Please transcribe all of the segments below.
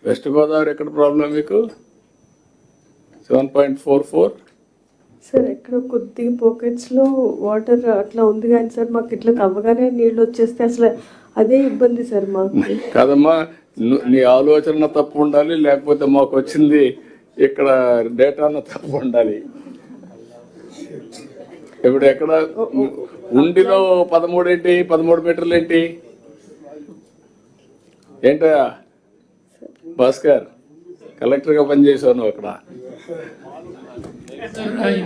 West Godavari ఎక్కడ problem మీకు? 7.44. Sir ఎక్కడ కొద్దిగా పాకెట్స్ లో వాటర్ అట్లా ఉంది కానీ సార్ మాకు ఇట్లా తవ్వగానే నీళ్ళు వచ్చేస్తే అసలు అదే ఇబ్బంది సార్ మాకు. కాదమ్మా, నీ ఆలోచన తప్పు ఉండాలి, లేకపోతే మాకు వచ్చింది ఇక్కడ డేటాను తప్పు ఉండాలి. ఇప్పుడు ఎక్కడ ఉండిలో 13 ఏంటి, 13 మీటర్లు ఏంటి? ఏంటా భాస్కర్, కలెక్టర్గా పనిచేసావు నువ్వు అక్కడ.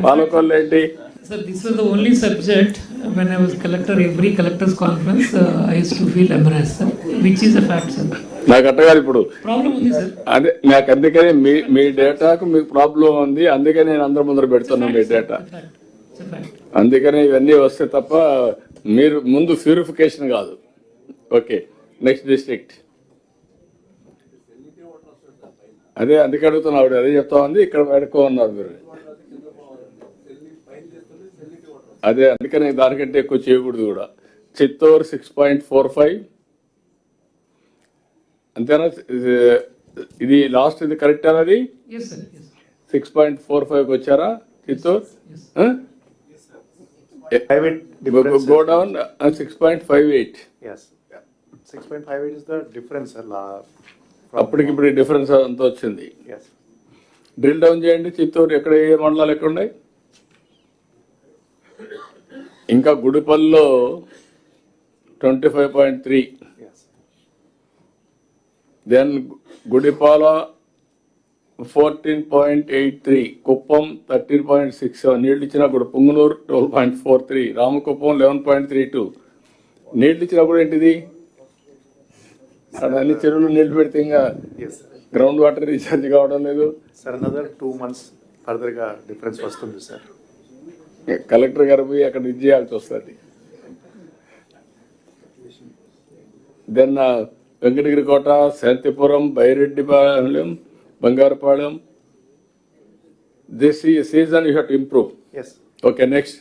పాలకొల్లు ఏంటి? Sir, this was the only subject when I was collector, every collector's conference, I used to feel embarrassed, sir, which is a fact, sir. నాకు అట్టగాదు ఇప్పుడు. Problem ఉంది సార్. అదే నాకు అందుకని మీ డేటాకు మీకు ప్రాబ్లం ఉంది, అందుకని నేను అందరి ముందర పెడుతున్నాను మీ డేటా. అందుకని ఇవన్నీ వస్తే తప్ప మీరు ముందు ప్యూరిఫికేషన్ కాదు. Okay, next district. అదే అందుకే అడుగుతున్నావు, అదే చెప్తా ఉంది. ఇక్కడ పెట్టుకో ఉన్నారు మీరు. అదే అందుకని దానికంటే ఎక్కువ చేయకూడదు కూడా. చిత్తూరు 6.45 అంతేనా? ఇది లాస్ట్, ఇది కరెక్ట్ అనేది. 6.45కి వచ్చారా Chittoor? Go down 6.58. Yes. 6.58 is the difference, sir. అప్పటికి ఇప్పుడు డిఫరెన్స్ అంతా వచ్చింది. Yes. డ్రిల్ డౌన్ చేయండి. చిత్తూరు ఎక్కడ, ఏ మండలాలు ఎక్కడ ఉన్నాయి? ఇంకా గుడిపల్లిలో 25.3. Yes. దెన్ గుడిపాల 14.83, కుప్పం 13.67 నీళ్ళు ఇచ్చినా కూడా. పుంగనూరు 12.43, రామకుప్పం 11.32 నీళ్ళు ఇచ్చినా కూడా. ఏంటిది అన్ని చెరువులు నీళ్లు పెడితే ఇంకా గ్రౌండ్ వాటర్ రీఛార్జ్ కావడం లేదు సార్. another 2 months further గా డిఫరెన్స్ వస్తుంది సార్. కలెక్టర్ గారు పోయి అక్కడ ఇది చేయాల్సి వస్తుంది. Then Venkatagiri Kota, Santhipuram, Byreddipalem, Bangarupalem. This season you have to improve. Yes. Okay, next.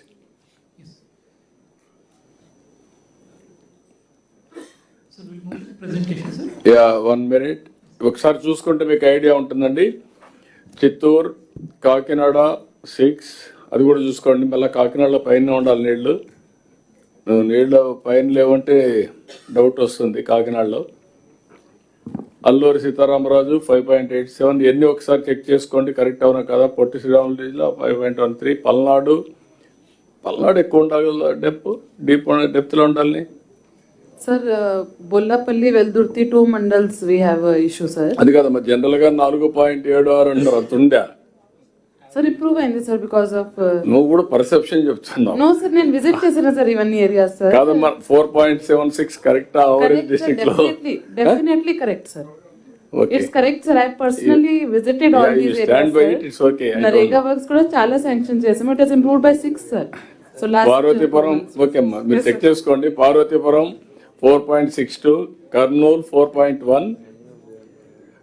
So we'll move to the presentation, sir. Yeah, 1 minute. ఒకసారి చూసుకుంటే మీకు ఐడియా ఉంటుందండి. చిత్తూరు, కాకినాడ 6, అది కూడా చూసుకోండి. మళ్ళీ కాకినాడలో పైన ఉండాలి నీళ్లు. నీళ్ళు పైన లేవంటే డౌట్ వస్తుంది కాకినాడలో. అల్లూరి సీతారామరాజు 5.87, ఇవన్నీ ఒకసారి చెక్ చేసుకోండి కరెక్ట్ అవునా కదా. పొట్టి శ్రీరాములు జిల్లా 5.13. పల్నాడు ఎక్కువ ఉండాలి, డెప్త్లో ఉండాలి. Sir, Bollapalli, Veldurthi, 2 mandals we have a issue, sir. అది కదమ్మా, జనరల్గా 4.76 అంటారు. అంత ఉందా? Sir, improve అయింది సార్ బికాస్ ఆఫ్. నువ్వు కూడా పర్సెప్షన్ చెప్తున్నావు. నో సార్, నేను విజిట్ చేసిన సార్ ఇవన్నీ ఏరియాస్ సార్. కాదమ్మా, 4.76 కరెక్ట్ ఆవరేజ్ డిస్ట్రిక్ట్ లో. Definitely correct sir. It's correct sir. I personally visited all these areas. NREGA works కూడా చాలా శాంక్షన్ చేసాము. It has improved by 6 sir. So last Parvathipuram okay అమ్మా, మీరు చెక్ చేసుకోండి. పార్వతీపురం 4.62, కర్నూలు 4.1,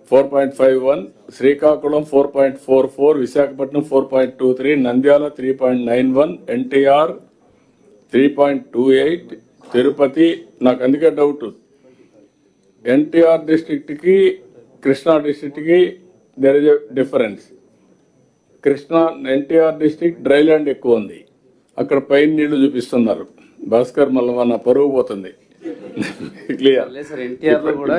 4.51, శ్రీకాకుళం 4.44, విశాఖపట్నం 4.23, నంద్యాల 3.91, ఎన్టీఆర్ 3.28, తిరుపతి. నాకు అందుకే డౌట్, ఎన్టీఆర్ డిస్ట్రిక్ట్కి కృష్ణా డిస్ట్రిక్ట్కి there is a difference. Krishna NTR district dry land ఎక్కువ ఉంది, అక్కడ పైన నీళ్లు చూపిస్తున్నారు. భాస్కర్ మళ్ళీ మన పరువు పోతుంది. క్లియర్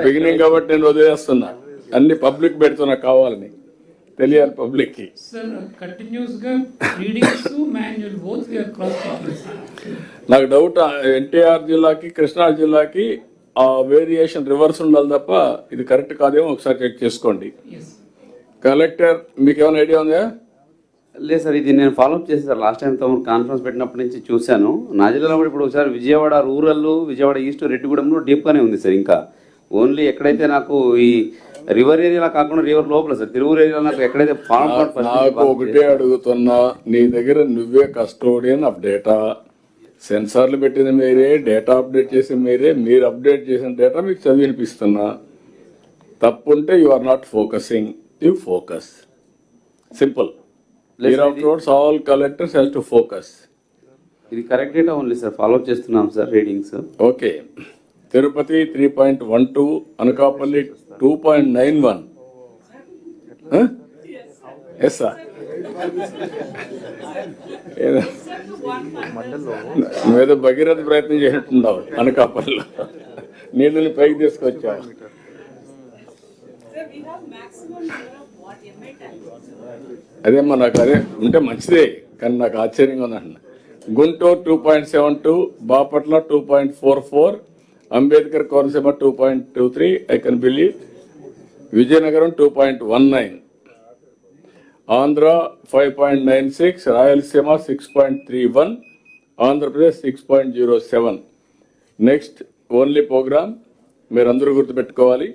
బిగినింగ్ కాబట్టి నేను వదిలేస్తున్నా. అన్ని పబ్లిక్ పెడుతున్నా, కావాలని తెలియాలి పబ్లిక్ కి. Sir, continuous గా readings manual both we are cross checking. నాకు డౌట్, ఎన్టీఆర్ జిల్లాకి కృష్ణా జిల్లాకి ఆ వేరియేషన్ రివర్స్ ఉండాలి తప్ప ఇది కరెక్ట్ కాదేమో ఒకసారి చెక్ చేసుకోండి. Yes. కలెక్టర్ మీకు ఏమైనా ఐడియా ఉందా? లేదు సార్, ఇది నేను ఫాలోఅప్ చేశాను సార్. లాస్ట్ టైం తమరు కాన్ఫరెన్స్ పెట్టినప్పటి నుంచి చూశాను. నా జిల్లాలో కూడా ఇప్పుడు ఒకసారి విజయవాడ రూరల్, విజయవాడ ఈస్ట్, రెడ్డిగూడెంలో డీప్గానే ఉంది సార్. ఇంకా ఓన్లీ ఎక్కడైతే నాకు ఈ రివర్ ఏరియాలో కాకుండా రివర్ లోపల సార్, తిరువురు ఏరియాలో నాకు ఎక్కడైతే నాకు ఒకటే అడుగుతున్నా, నీ దగ్గర నువ్వే కస్టోడియన్ ఆఫ్ డేటా. సెన్సార్లు పెట్టింది మీరే, డేటా అప్డేట్ చేసింది మీరే, మీరు అప్డేట్ చేసిన డేటా మీకు చదివినిపిస్తున్నా. తప్పుంటే you are not focusing, you focus. Simple. All collectors have to focus. ఇది correct data only sir, follow up చేస్తున్నాం sir readings. Okay. Tirupati 3.12, Anakapalli 2.91, yes sir నువ్వేదో భగీరథ ప్రయత్నం చేసినట్టున్నావు అనకాపల్లిలో నీళ్ళని పైకి తీసుకొచ్చావు. అదేమ్మా నాకు అదే ఉంటే మంచిదే, కానీ నాకు ఆశ్చర్యంగా ఉందంటున్నా. Guntur 2.72, Bapatla 2.44, Ambedkar Konaseema 2.23, I can believe. Vizianagaram 2.19, Andhra 5.96, Rayalaseema 6.31, Andhra Pradesh 6.07. Next only program మీరందరూ గుర్తుపెట్టుకోవాలి,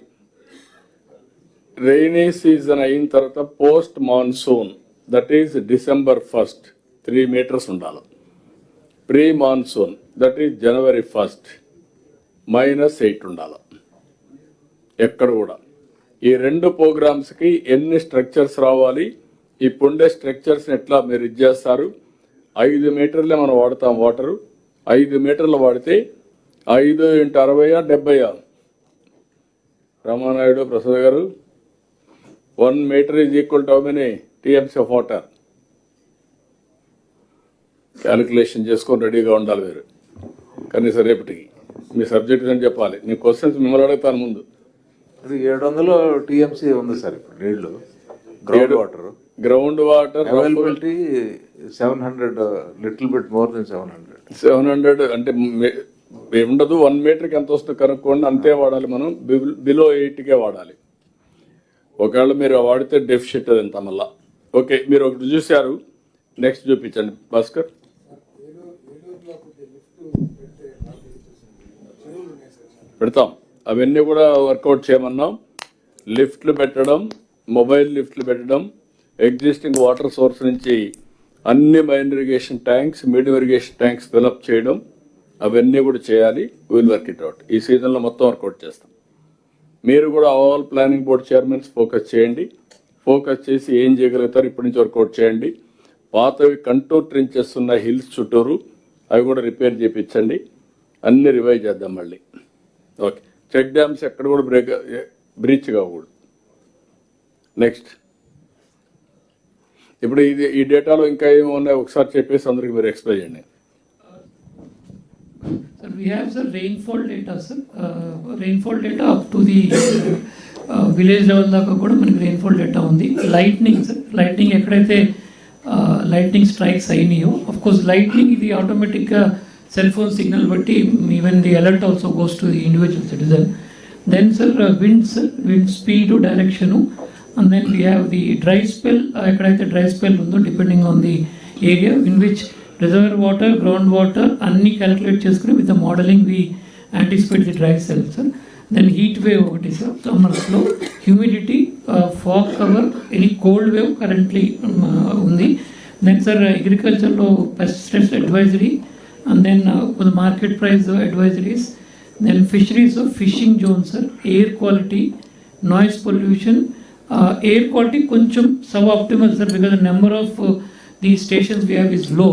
రైనీ సీజన్ అయిన తర్వాత post monsoon, that is December 1st 3 meters ఉండాలి. Pre monsoon that is January 1st -8 ఉండాలి. ఎక్కడ కూడా ఈ రెండు ప్రోగ్రామ్స్కి ఎన్ని స్ట్రక్చర్స్ రావాలి, ఇప్పుండే స్ట్రక్చర్స్ ఎట్లా మీరు ఇది చేస్తారు. 5 మీటర్లే మనం వాడతాం వాటరు. 5 మీటర్లు వాడితే 5 × 60 70. రామానాయుడు ప్రసాద్ గారు, 1 meter is equal to how many TMs of water? Calculation చేసుకొని రెడీగా ఉండాలి మీరు. కనీసం రేపటికి మీ సబ్జెక్ట్ అని చెప్పాలి. నీ క్వశ్చన్స్ మిమ్మల్ని అడుగుతాను ముందు. అది 700 TMC ఉంది సార్ ఇప్పుడు నీళ్లు. Ground water availability 700, little bit more than 700 అంటే ఉండదు. 1 meterకి ఎంత వస్తుందో కనుక్కోండి, అంతే వాడాలి మనం. బిలో 8కే వాడాలి. ఒకవేళ మీరు వాడితే డెఫిషిట్ అది ఎంత మళ్ళా. ఓకే, మీరు ఒకటి చూశారు, నెక్స్ట్ చూపించండి భాస్కర్. పెడతాం, అవన్నీ కూడా వర్కౌట్ చేయమన్నాం. లిఫ్ట్లు పెట్టడం, మొబైల్ లిఫ్ట్లు పెట్టడం, ఎగ్జిస్టింగ్ వాటర్ సోర్స్ నుంచి అన్ని main irrigation tanks, medium irrigation tanks develop చేయడం, అవన్నీ కూడా చేయాలి. Will work it out. ఈ సీజన్లో మొత్తం వర్కౌట్ చేస్తాం. మీరు కూడా all planning board chairmans focus చేయండి. ఫోకస్ చేసి ఏం చేయగలుగుతారు ఇప్పటి నుంచి వర్కౌట్ చేయండి. పాతవి కంటూర్ ట్రెంచెస్ ఉన్న హిల్స్ చుట్టూరు అవి కూడా రిపేర్ చేయించండి. అన్ని రివైవ్ చేద్దాం మళ్ళీ. ఓకే, చెక్ డ్యామ్స్ ఎక్కడ కూడా బ్రీచ్ కాకూడదు. నెక్స్ట్, ఇప్పుడు ఇది ఈ డేటాలో ఇంకా ఏమి ఉన్నాయో ఒకసారి చెప్పేసి అందరికి మీరు ఎక్స్ప్లెయిన్ చేయండి. Sir, we have sir rainfall data, sir. Rainfall data up to the village level దాకా కూడా మనకి rainfall data ఉంది. లైట్నింగ్ సార్, లైట్నింగ్ ఎక్కడైతే లైట్నింగ్ స్ట్రైక్స్ అయినాయో, ఆఫ్ కోర్స్ లైట్నింగ్ ఇది ఆటోమేటిక్గా సెల్ ఫోన్ సిగ్నల్ బట్టి even the alert also goes to the individual citizen. Then sir wind speed direction, and then we have the dry spell. ఎక్కడైతే dry spell ఉందో depending on the area in which reservoir water, ground water అన్ని calculate చేసుకుని with the modelling we anticipate the dry cell sir. Then heat wave ఒకటి sir సమ్మర్స్లో, humidity, fog cover, any cold wave currently ఉంది. Then sir అగ్రికల్చర్లో pesticides advisory, and then market price advisories. Then fisheries, fishing zone sir, air quality, noise pollution. Air quality కొంచెం sub optimal sir, because the number of the stations we have is low.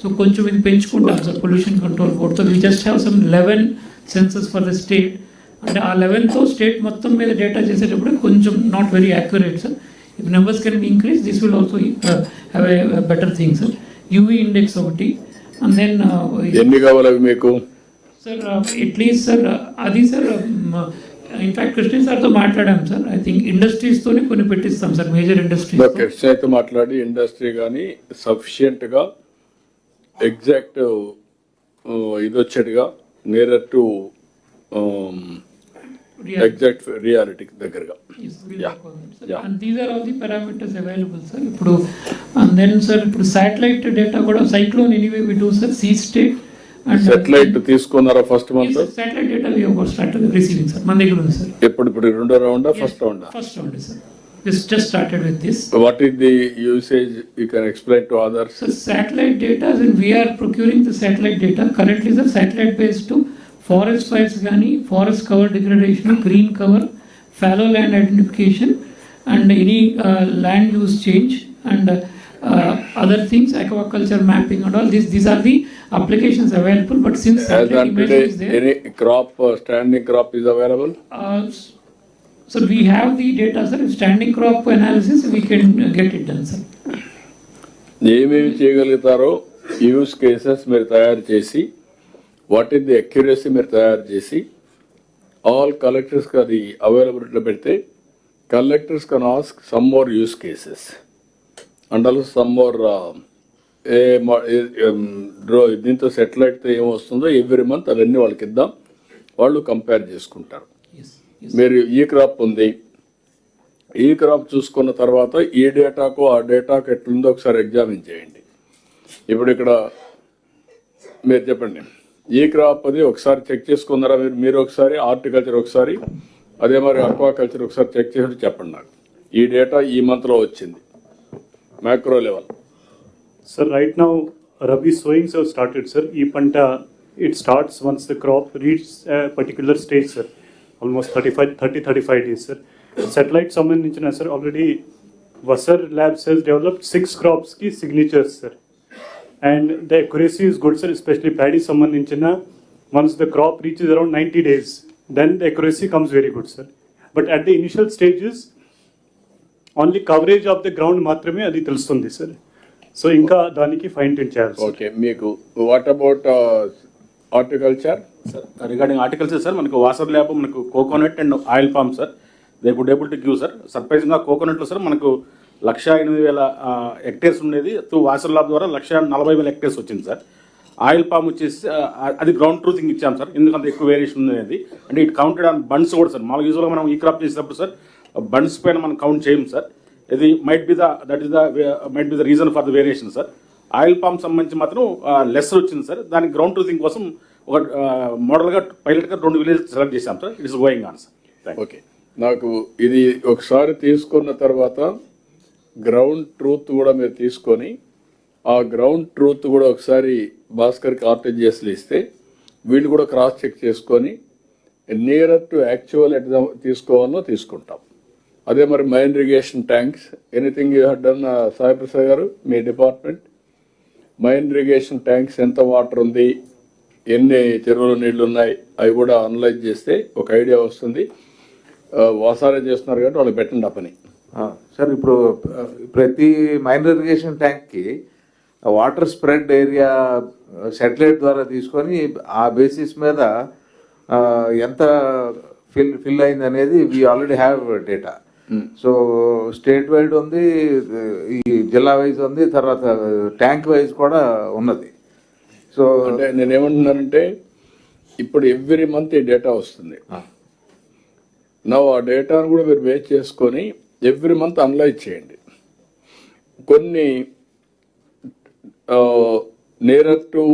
So కొంచెం ఇది పెంచుకుంటాం sir pollution control బోర్డ్తో. We just have some 11 sensors for the state. అంటే ఆ 11తో state మొత్తం మీద డేటా చేసేటప్పుడు కొంచెం not very accurate sir. If numbers can be increase, this will also have a better thing sir. UV index ఒకటి, and then ఎన్ని కావాలి అవి మీకు సార్? అట్లీస్ట్ సార్ అది సార్ ఇన్ఫాక్ట్ కృష్ణ సార్తో మాట్లాడాం సార్. ఐ థింక్ ఇండస్ట్రీస్తోనే కొన్ని పెట్టిస్తాం సార్, మేజర్ ఇండస్ట్రీస్. కృష్ణతో మాట్లాడి ఇండస్ట్రీ కానీ సఫిషియెంట్గా ఎగ్జాక్ట్ ఇది వచ్చేట్టుగా నియర్ టు ఎగ్జాక్ట్ రియాలిటీ దగ్గరగా. And these are all the parameters available sir. ఇప్పుడు and then sir ఇప్పుడు సాటిలైట్ డేటా కూడా cyclone anyway we do sir, sea state and satellite తీసుకున్నారా first month? Satellite data we have started receiving sir, మన దగ్గర ఉంది sir. ఇప్పుడు రెండో రౌండా ఫస్ట్ రౌండా? First round sir. Just started with this. What is the usage? You can explain to others. So satellite data, and we are procuring the satellite data. Currently the satellite based to forest fires gani, forest cover degradation, green cover, fallow land identification, and any land use change, and other things, aquaculture mapping and all. These are the applications available. But since as on today, is there, any crop, standing crop is available? So we have the data, sir. Standing crop analysis, we can get it done, sir. ఏమేమి చేయగలుగుతారో use cases మీరు తయారు చేసి what is the accuracy మీరు తయారు చేసి all కలెక్టర్స్కి అది అవైలబిలిటీలో పెడితే collectors can ask some more use cases and also some more దీంతో సెటిలైట్తో ఏమొస్తుందో ఎవ్రీ మంత్ అవన్నీ వాళ్ళకి ఇద్దాం, వాళ్ళు కంపేర్ చేసుకుంటారు. Yes. మీరు ఈ క్రాప్ ఉంది, ఈ క్రాప్ చూసుకున్న తర్వాత ఈ డేటాకు ఆ డేటాకు ఎట్లుందో ఒకసారి ఎగ్జామిన్ చేయండి. ఇప్పుడు ఇక్కడ మీరు చెప్పండి, ఈ క్రాప్ అది ఒకసారి చెక్ చేసుకున్నారా మీరు ఒకసారి, హార్టికల్చర్ ఒకసారి, అదే మరి అక్వాకల్చర్ ఒకసారి చెక్ చేసి చెప్పండి నాకు. ఈ డేటా ఈ మంత్లో వచ్చింది macro level. Sir, right now, Rabi sowings have started, sir. E panta, it starts once the crop reaches a particular stage, sir. Almost 35 days, sir. Satellite సంబంధించిన, sir, already Vassar Labs has developed 6 crops ki signatures, sir. And the accuracy is good, sir, especially paddy సంబంధించిన. Once the crop reaches around 90 days, then the accuracy comes very good, sir. But at the initial stages, only coverage of the ground మాత్రమే అది తెలుస్తుంది, sir. So ఇంకా దానికి fine tune చేయాలి. Okay, మీకు what about horticulture? Sir regarding articles sir, మనకు వాసర్ lab మనకు coconut and oil palm sir, they could able to give sir. సర్ప్రైజింగ్గా కోకోనట్లో సార్ మనకు 1,08,000 హెక్టేర్స్ ఉండేది, త్రూ వాసర్ ల్యాబ్ ద్వారా 1,40,000 హెక్టేర్స్ వచ్చింది సార్. ఆయిల్ పామ్ వచ్చేసి అది గ్రౌండ్ ట్రూతింగ్ ఇచ్చాం సార్, ఎందుకంత ఎక్కువ వేరియేషన్ ఉంది. అంటే ఇట్ కౌంటెడ్ ఆన్ బండ్స్ కూడా సార్. మామూలుగా యూజువల్గా మనం ఈ క్రాప్ చేసేటప్పుడు సార్ బండ్స్ పైన మనం కౌంట్ చేయం సార్. ఇది might be the reason for the variation sir. Oil palm సంబంధించి మాత్రం లెస్ వచ్చింది సార్. దానికి గ్రౌండ్ ట్రూతింగ్ కోసం ఒక మోడల్గా పైలట్గా 2 విలేజ్ సెలెక్ట్ చేశాం sir. It is going on sir. Okay, నాకు ఇది ఒకసారి తీసుకున్న తర్వాత గ్రౌండ్ ట్రూత్ కూడా మీరు తీసుకొని ఆ గ్రౌండ్ ట్రూత్ కూడా ఒకసారి భాస్కర్కి ఆర్టీజీఎస్లు ఇస్తే వీళ్ళు కూడా క్రాస్ చెక్ చేసుకొని నియర్ టు యాక్చువల్ ఎట్లా తీసుకోవాలో తీసుకుంటాం. అదే మరి main irrigation tanks, anything you have done Sai Prasad గారు, మీ డిపార్ట్మెంట్ మైన్ ఇరిగేషన్ ట్యాంక్స్ ఎంత వాటర్ ఉంది, ఎన్ని చెరువులు నీళ్లు ఉన్నాయి, అవి కూడా అనలైజ్ చేస్తే ఒక ఐడియా వస్తుంది. వాసారే చేస్తున్నారు కాబట్టి వాళ్ళకి పెట్టండి ఆ పని. సార్, ఇప్పుడు ప్రతి మైనర్ ఇరిగేషన్ ట్యాంక్కి వాటర్ స్ప్రెడ్ ఏరియా శాటిలైట్ ద్వారా తీసుకొని ఆ బేసిస్ మీద ఎంత ఫిల్ అయింది అనేది we already have data. So statewide ఉంది, ఈ జిల్లా వైజ్ ఉంది, తర్వాత ట్యాంక్ వైజ్ కూడా ఉన్నది. సో అంటే నేనేమంటున్నానంటే ఇప్పుడు ఎవ్రీ మంత్ ఈ డేటా వస్తుంది. నా ఆ డేటాను కూడా మీరు బేస్ చేసుకొని ఎవ్రీ మంత్ అనలైజ్ చేయండి. కొన్ని నియర్ టు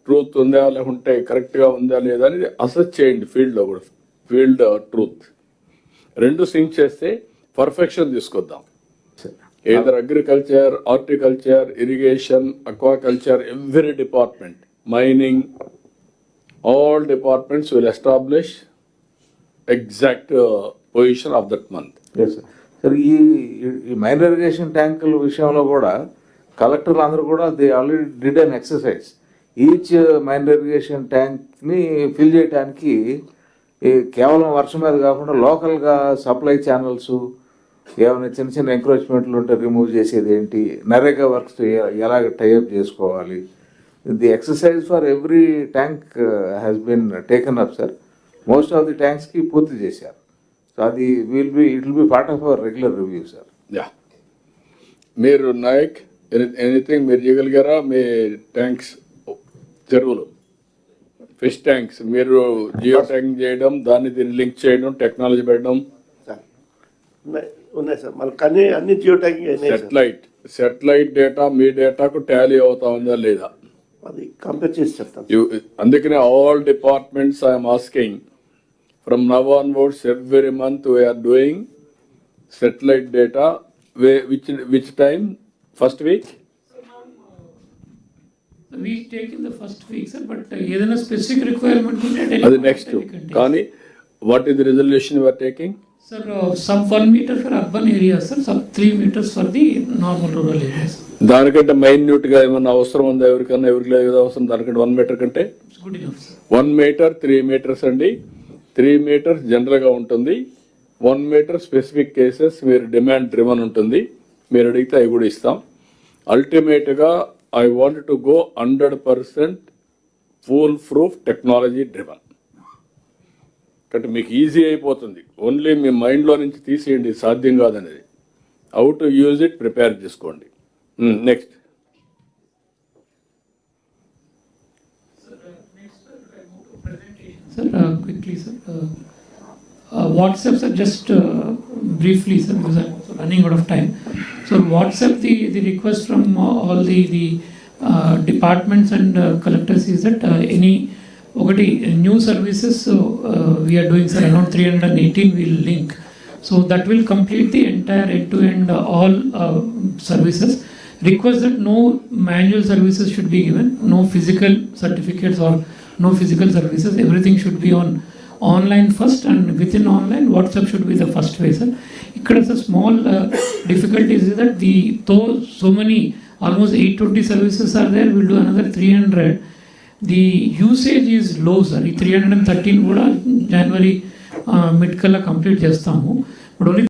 ట్రూత్ ఉందా లేకుంటే కరెక్ట్గా ఉందా లేదా అనేది అసెస్ చేయండి. ఫీల్డ్లో కూడా ఫీల్డ్ ట్రూత్ రెండు సింక్ చేస్తే పర్ఫెక్షన్ తీసుకొద్దాం. Either agriculture, horticulture, irrigation, aquaculture, every department, mining, all departments will establish exact position of that month. Yes, sir. Sir, ఈ మైనర్ ఇరిగేషన్ ట్యాంకుల విషయంలో కూడా కలెక్టర్లు అందరూ కూడా they already did an exercise. Each minor irrigation ట్యాంక్ని fill చేయడానికి కేవలం వర్షం మీద కాకుండా లోకల్గా సప్లై ఛానల్స్, ఏమైనా చిన్న చిన్న ఎంక్రోచ్మెంట్లు ఉంటే రిమూవ్ చేసేది ఏంటి, నరేగా వర్క్స్ ఎలాగ టైఅప్ చేసుకోవాలి, the exercise for every tank has been taken up sir. Most of the ట్యాంక్స్కి పూర్తి చేశారు. సో అది it will be part of our regular review sir. Yeah, మీరు నాయక్ ఎనీథింగ్ మీరు చేయగలిగారా? మీ ట్యాంక్స్, చెరువులు, ఫిష్ ట్యాంక్స్ మీరు జియో ట్యాంక్ చేయడం, దాన్ని దీన్ని లింక్ చేయడం, టెక్నాలజీ పెట్టడం, ఉన్నాయి సార్. మనకు అన్ని జియో ట్యాగింగ్ అయినాయి. సెటిలైట్ డేటా మీ డేటాకు టాలీ అవుతా ఉందా లేదా అది కంపేర్ చేసి చెప్తాను. అందుకనే all departments I'm asking from now onwards every month we're doing satellite data. Which time? First week We take in the first week, sir, but ఏదైనా స్పెసిఫిక్ రిక్వైర్మెంట్ ఉంటే అది నెక్స్ట్. కానీ what is the resolution you are taking? Sir, some 1 meter for urban areas, sir, some 3 meters for the normal rural areas. దానికంటే minute గా ఏమన్నా అవసరం ఉందా ఎవరికన్నా? ఎవరికి లేదు అవసరం దానికంటే 1 meter కంటే? It's good enough, sir. 1 meter 3 meters అండి. 3 meters జనరల్ గా ఉంటుంది. 1 మీటర్ స్పెసిఫిక్ కేసెస్ మీరు డిమాండ్ డ్రివన్ ఉంటుంది, మీరు అడిగితే అవి కూడా ఇస్తాం. అల్టిమేట్గా I want to go 100% full proof technology driven. అంటే మీకు ఈజీ అయిపోతుంది, ఓన్లీ మీ మైండ్లో నుంచి తీసేయండి సాధ్యం కాదనేది. How to use it prepare చేసుకోండి. Next Sir, quickly, sir. WhatsApp, sir, just briefly, sir, because I'm also running out of time. So, WhatsApp, the request from all the departments and collectors is that any new services we are doing, sir, around 318 will link. So, that will complete the entire end-to-end all services. Request that no manual services should be given, no physical certificates or no physical services. Everything should be on online first, and within online, WhatsApp should be the first way, sir. Ikkada a small difficulties is that though so many, almost 820 services are there, we'll do another 300. The usage is low, sir. 313 kuda January mid kalla complete chestamu, but only